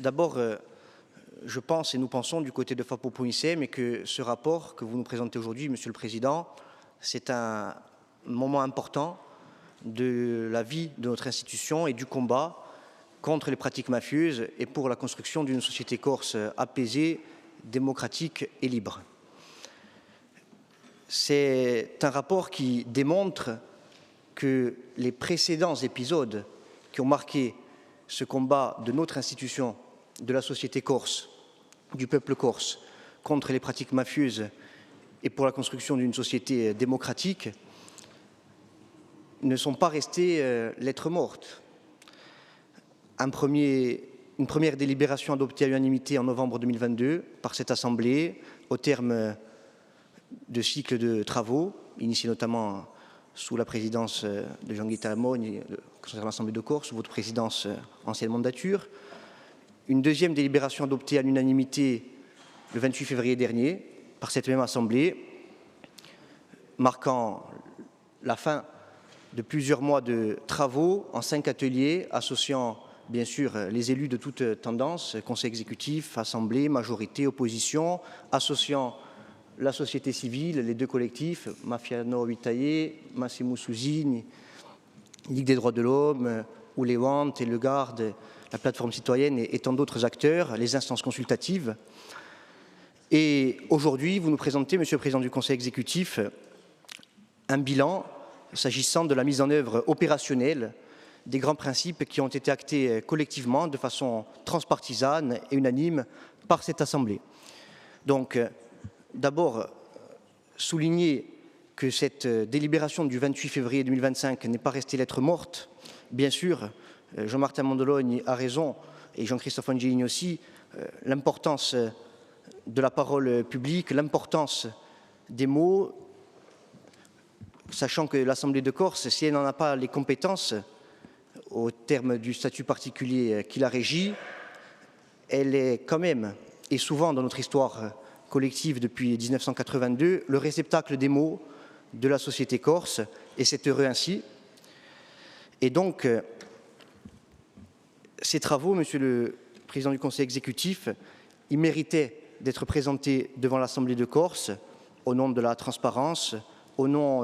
D'abord, je pense et nous pensons du côté de FAPO.ICM que ce rapport que vous nous présentez aujourd'hui, Monsieur le Président, c'est un moment important de la vie de notre institution et du combat contre les pratiques mafieuses et pour la construction d'une société corse apaisée, démocratique et libre. C'est un rapport qui démontre que les précédents épisodes qui ont marqué ce combat de notre institution, de la société corse, du peuple corse, contre les pratiques mafieuses et pour la construction d'une société démocratique, ne sont pas restés lettres mortes. Une première délibération adoptée à l'unanimité en novembre 2022 par cette Assemblée, au terme de cycles de travaux, initiés notamment sous la présidence de Jean-Guy Talamogne, concernant l'Assemblée de Corse, sous votre présidence ancienne mandature. Une deuxième délibération adoptée à l'unanimité le 28 février dernier par cette même Assemblée, marquant la fin de plusieurs mois de travaux en 5 ateliers associant bien sûr les élus de toute tendance, conseil exécutif, assemblée, majorité, opposition, associant la société civile, les deux collectifs, Mafiano Vitaye, Massimo Susini, Ligue des droits de l'homme, Oulewant et Le Garde, la plateforme citoyenne et tant d'autres acteurs, les instances consultatives. Et aujourd'hui, vous nous présentez, Monsieur le Président du Conseil exécutif, un bilan s'agissant de la mise en œuvre opérationnelle des grands principes qui ont été actés collectivement de façon transpartisane et unanime par cette Assemblée. Donc, d'abord, souligner que cette délibération du 28 février 2025 n'est pas restée lettre morte. Bien sûr, Jean-Martin Mondologne a raison, et Jean-Christophe Angelini aussi, l'importance de la parole publique, l'importance des mots, sachant que l'Assemblée de Corse, si elle n'en a pas les compétences, au terme du statut particulier qui la régit, elle est quand même, et souvent dans notre histoire collective depuis 1982, le réceptacle des mots de la société corse, et c'est heureux ainsi. Et donc, ces travaux, Monsieur le Président du Conseil exécutif, ils méritaient d'être présentés devant l'Assemblée de Corse au nom de la transparence, au nom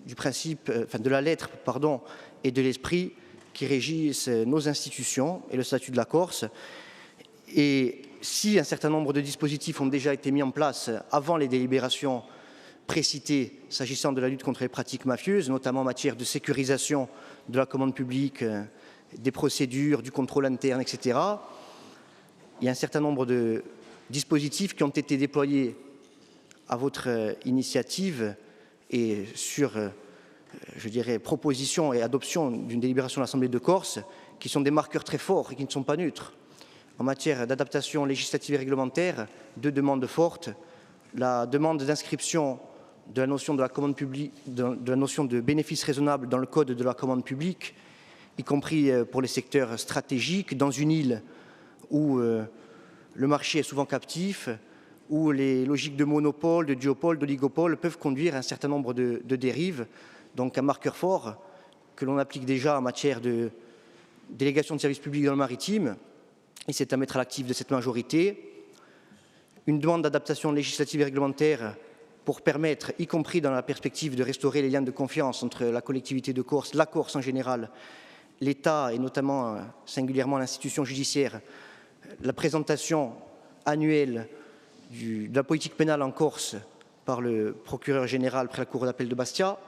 du principe, de la lettre, pardon, et de l'esprit qui régissent nos institutions et le statut de la Corse. Et si un certain nombre de dispositifs ont déjà été mis en place avant les délibérations précitées s'agissant de la lutte contre les pratiques mafieuses, notamment en matière de sécurisation de la commande publique, des procédures, du contrôle interne, etc., il y a un certain nombre de dispositifs qui ont été déployés à votre initiative et sur, je dirais, proposition et adoption d'une délibération de l'Assemblée de Corse, qui sont des marqueurs très forts et qui ne sont pas neutres. En matière d'adaptation législative et réglementaire, 2 demandes fortes. La demande d'inscription de la notion de la commande publique, de la notion de bénéfice raisonnable dans le code de la commande publique, y compris pour les secteurs stratégiques, dans une île où le marché est souvent captif, où les logiques de monopole, de duopole, d'oligopole peuvent conduire à un certain nombre de dérives. Donc un marqueur fort que l'on applique déjà en matière de délégation de services publics dans le maritime, et c'est à mettre à l'actif de cette majorité. Une demande d'adaptation législative et réglementaire pour permettre, y compris dans la perspective de restaurer les liens de confiance entre la collectivité de Corse, la Corse en général, l'État et notamment singulièrement l'institution judiciaire, la présentation annuelle de la politique pénale en Corse par le procureur général près la Cour d'appel de Bastia.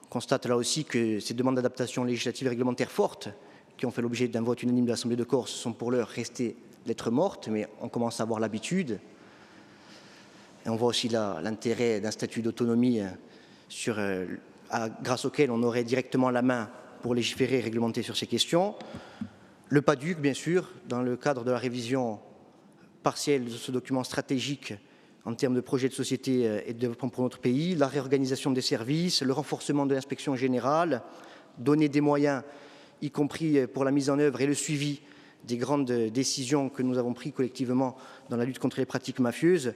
On constate là aussi que ces demandes d'adaptation législative et réglementaire fortes, qui ont fait l'objet d'un vote unanime de l'Assemblée de Corse, sont pour l'heure restées lettres mortes, mais on commence à avoir l'habitude. Et on voit aussi l'intérêt d'un statut d'autonomie grâce auquel on aurait directement la main pour légiférer et réglementer sur ces questions. Le PADUC, bien sûr, dans le cadre de la révision partielle de ce document stratégique en termes de projet de société et de développement pour notre pays, la réorganisation des services, le renforcement de l'inspection générale, donner des moyens, y compris pour la mise en œuvre et le suivi des grandes décisions que nous avons prises collectivement dans la lutte contre les pratiques mafieuses.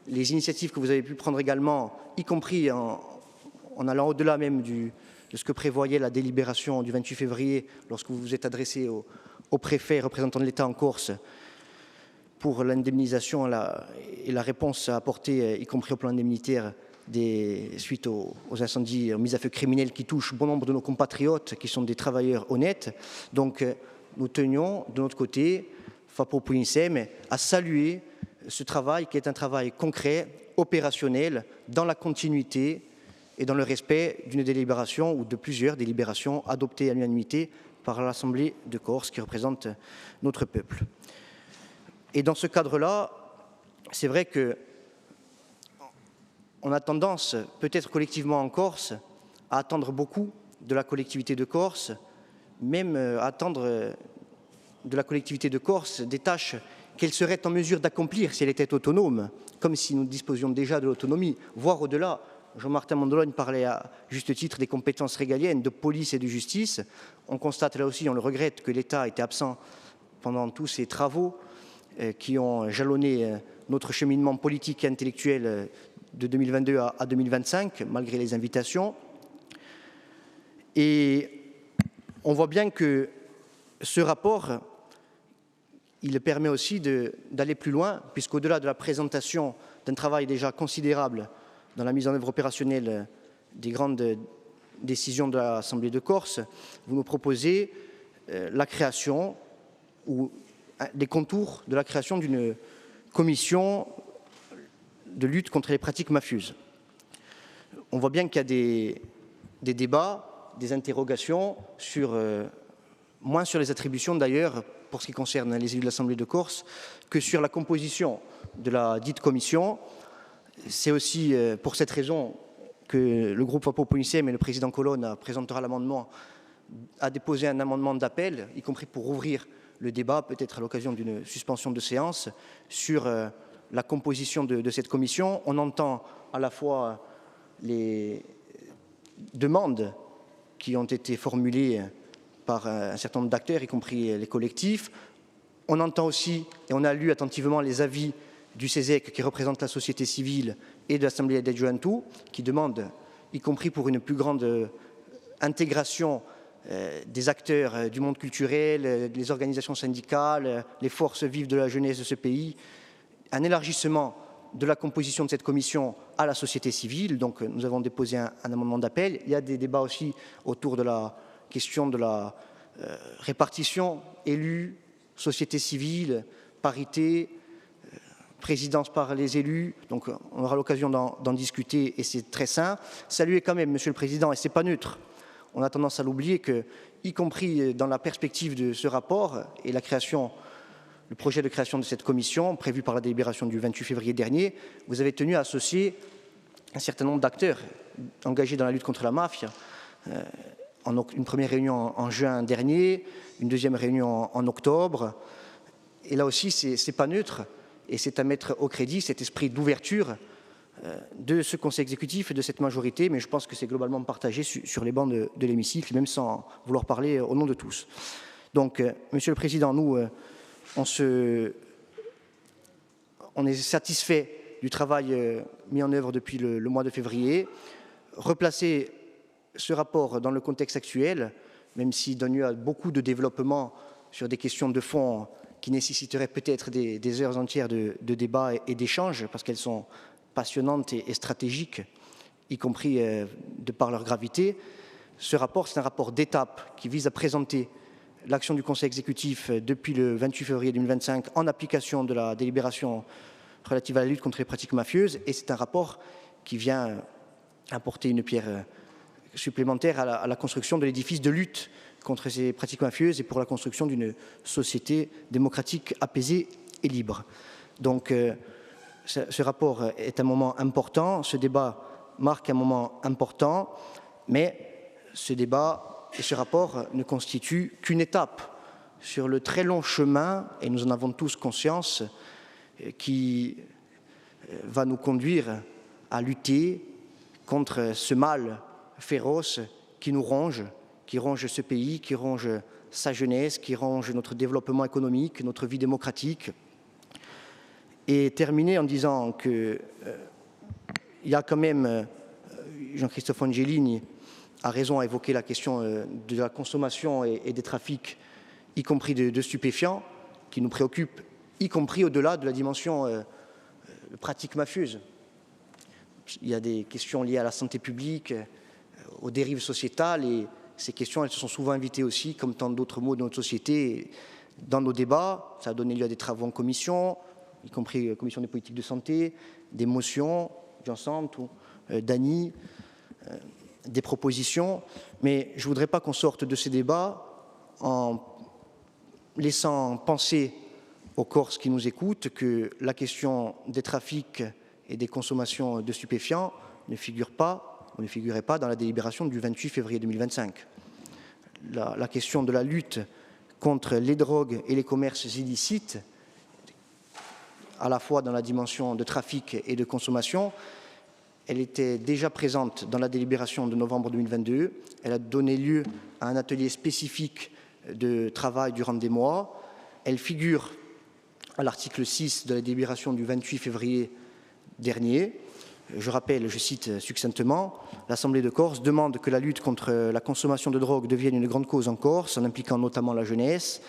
Les initiatives que vous avez pu prendre également, y compris en allant au-delà même de ce que prévoyait la délibération du 28 février lorsque vous vous êtes adressé au préfet représentant de l'État en Corse pour l'indemnisation et la réponse à apporter, y compris au plan indemnitaire, suite aux incendies, aux mises à feu criminelles qui touchent bon nombre de nos compatriotes qui sont des travailleurs honnêtes. Donc nous tenions de notre côté, FAPO-Puinsem, à saluer ce travail qui est un travail concret, opérationnel, dans la continuité et dans le respect d'une délibération ou de plusieurs délibérations adoptées à l'unanimité par l'Assemblée de Corse qui représente notre peuple. Et dans ce cadre-là, c'est vrai que on a tendance, peut-être collectivement en Corse, à attendre beaucoup de la collectivité de Corse, même à attendre de la collectivité de Corse des tâches qu'elle serait en mesure d'accomplir si elle était autonome, comme si nous disposions déjà de l'autonomie, voire au-delà. Jean-Martin Mandologne parlait à juste titre des compétences régaliennes de police et de justice. On constate là aussi, on le regrette, que l'État était absent pendant tous ces travaux qui ont jalonné notre cheminement politique et intellectuel de 2022 à 2025, malgré les invitations. Et on voit bien que ce rapport, il permet aussi d'aller plus loin, puisqu'au-delà de la présentation d'un travail déjà considérable dans la mise en œuvre opérationnelle des grandes décisions de l'Assemblée de Corse, vous nous proposez la création ou les contours de la création d'une commission de lutte contre les pratiques mafieuses. On voit bien qu'il y a des débats, des interrogations, moins sur les attributions d'ailleurs, pour ce qui concerne les élus de l'Assemblée de Corse, que sur la composition de la dite commission. C'est aussi pour cette raison que le groupe FAPO-Puinsem et le président Colonne a déposé un amendement d'appel, y compris pour ouvrir le débat, peut-être à l'occasion d'une suspension de séance, sur la composition de cette commission. On entend à la fois les demandes qui ont été formulées par un certain nombre d'acteurs, y compris les collectifs. On entend aussi, et on a lu attentivement les avis du CESEC qui représente la société civile et de l'Assemblée de Juventus, qui demandent, y compris pour une plus grande intégration des acteurs du monde culturel, les organisations syndicales, les forces vives de la jeunesse de ce pays, un élargissement de la composition de cette commission à la société civile. Donc nous avons déposé un amendement d'appel. Il y a des débats aussi autour de la question de la répartition élus, société civile, parité, présidence par les élus. Donc on aura l'occasion d'en discuter et c'est très sain. Saluez quand même, Monsieur le Président, et c'est pas neutre. On a tendance à l'oublier que, y compris dans la perspective de ce rapport et le projet de création de cette commission, prévu par la délibération du 28 février dernier, vous avez tenu à associer un certain nombre d'acteurs engagés dans la lutte contre la mafia. Une première réunion en juin dernier, une deuxième réunion en octobre. Et là aussi, c'est pas neutre et c'est à mettre au crédit cet esprit d'ouverture de ce Conseil exécutif et de cette majorité, mais je pense que c'est globalement partagé sur les bancs de l'hémicycle, même sans vouloir parler au nom de tous. Donc, Monsieur le Président, nous, on est satisfait du travail mis en œuvre depuis le mois de février. Replacer ce rapport dans le contexte actuel, même s'il donne lieu à beaucoup de développement sur des questions de fond qui nécessiteraient peut-être des heures entières de débat et d'échanges, parce qu'elles sont passionnantes et stratégiques, y compris de par leur gravité. Ce rapport, c'est un rapport d'étape qui vise à présenter l'action du Conseil exécutif depuis le 28 février 2025 en application de la délibération relative à la lutte contre les pratiques mafieuses. Et c'est un rapport qui vient apporter une pierre supplémentaire à la construction de l'édifice de lutte contre ces pratiques mafieuses et pour la construction d'une société démocratique apaisée et libre. Donc, ce rapport est un moment important, ce débat marque un moment important, mais ce débat et ce rapport ne constituent qu'une étape sur le très long chemin, et nous en avons tous conscience, qui va nous conduire à lutter contre ce mal féroce qui nous ronge, qui ronge ce pays, qui ronge sa jeunesse, qui ronge notre développement économique, notre vie démocratique. Et terminer en disant qu'il y a quand même, Jean-Christophe Angelini a raison à évoquer la question de la consommation et des trafics y compris de stupéfiants, qui nous préoccupent, y compris au-delà de la dimension pratique mafieuse. Il y a des questions liées à la santé publique, aux dérives sociétales, et ces questions, elles se sont souvent invitées aussi, comme tant d'autres mots de notre société, dans nos débats. Ça a donné lieu à des travaux en commission, y compris la commission des politiques de santé, des motions, Jean-Sand, Dany, des propositions. Mais je ne voudrais pas qu'on sorte de ces débats en laissant penser aux Corses qui nous écoutent que la question des trafics et des consommations de stupéfiants ne figurait pas dans la délibération du 28 février 2025. La question de la lutte contre les drogues et les commerces illicites, à la fois dans la dimension de trafic et de consommation, elle était déjà présente dans la délibération de novembre 2022. Elle a donné lieu à un atelier spécifique de travail durant des mois. Elle figure à l'article 6 de la délibération du 28 février dernier. Je rappelle, je cite succinctement, l'Assemblée de Corse demande que la lutte contre la consommation de drogue devienne une grande cause en Corse, en impliquant notamment la jeunesse.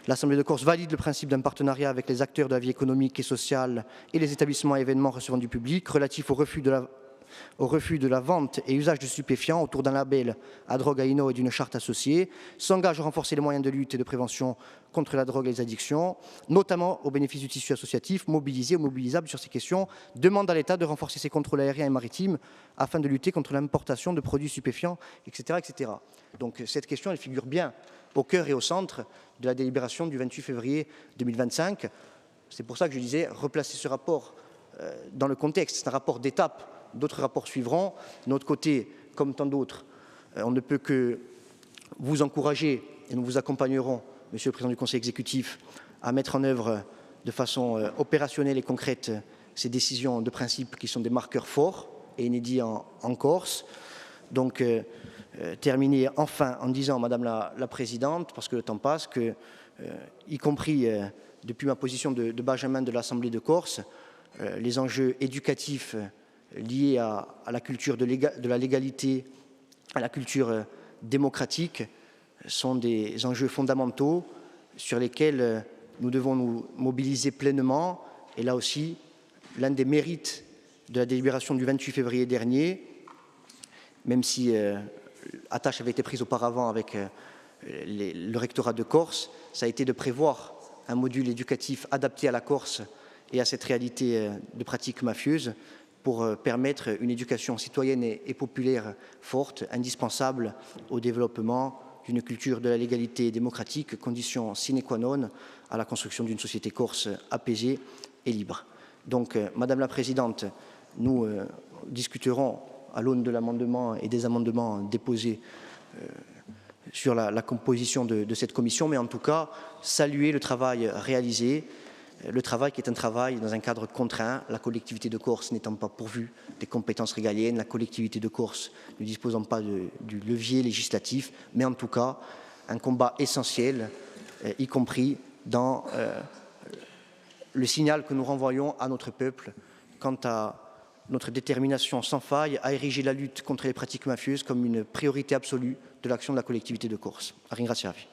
L'Assemblée de Corse valide le principe d'un partenariat avec les acteurs de la vie économique et sociale et les établissements et événements recevant du public relatif au refus de la vente et usage de stupéfiants autour d'un label à drogue à INO et d'une charte associée, s'engage à renforcer les moyens de lutte et de prévention contre la drogue et les addictions, notamment au bénéfice du tissu associatif mobilisé ou mobilisable sur ces questions, demande à l'État de renforcer ses contrôles aériens et maritimes afin de lutter contre l'importation de produits stupéfiants, etc., etc. Donc cette question, elle figure bien au cœur et au centre de la délibération du 28 février 2025. C'est pour ça que je disais replacer ce rapport dans le contexte. C'est un rapport d'étape. D'autres rapports suivront. De notre côté, comme tant d'autres, on ne peut que vous encourager et nous vous accompagnerons, Monsieur le Président du Conseil exécutif, à mettre en œuvre de façon opérationnelle et concrète ces décisions de principe qui sont des marqueurs forts et inédits en Corse. Donc, terminer enfin en disant, Madame la Présidente, parce que le temps passe, que, y compris depuis ma position de Benjamin de l'Assemblée de Corse, les enjeux éducatifs liés à la culture de la légalité, à la culture démocratique, sont des enjeux fondamentaux sur lesquels nous devons nous mobiliser pleinement. Et là aussi, l'un des mérites de la délibération du 28 février dernier, même si attache avait été prise auparavant avec le rectorat de Corse, ça a été de prévoir un module éducatif adapté à la Corse et à cette réalité de pratiques mafieuses pour permettre une éducation citoyenne et populaire forte, indispensable au développement d'une culture de la légalité démocratique, condition sine qua non à la construction d'une société corse apaisée et libre. Donc, Madame la Présidente, nous discuterons à l'aune de l'amendement et des amendements déposés sur la composition de cette commission, mais en tout cas, saluer le travail réalisé, le travail qui est un travail dans un cadre contraint, la collectivité de Corse n'étant pas pourvue des compétences régaliennes, la collectivité de Corse ne disposant pas du levier législatif, mais en tout cas, un combat essentiel, y compris dans le signal que nous renvoyons à notre peuple quant à notre détermination sans faille à ériger la lutte contre les pratiques mafieuses comme une priorité absolue de l'action de la collectivité de Corse. Ringraziavi.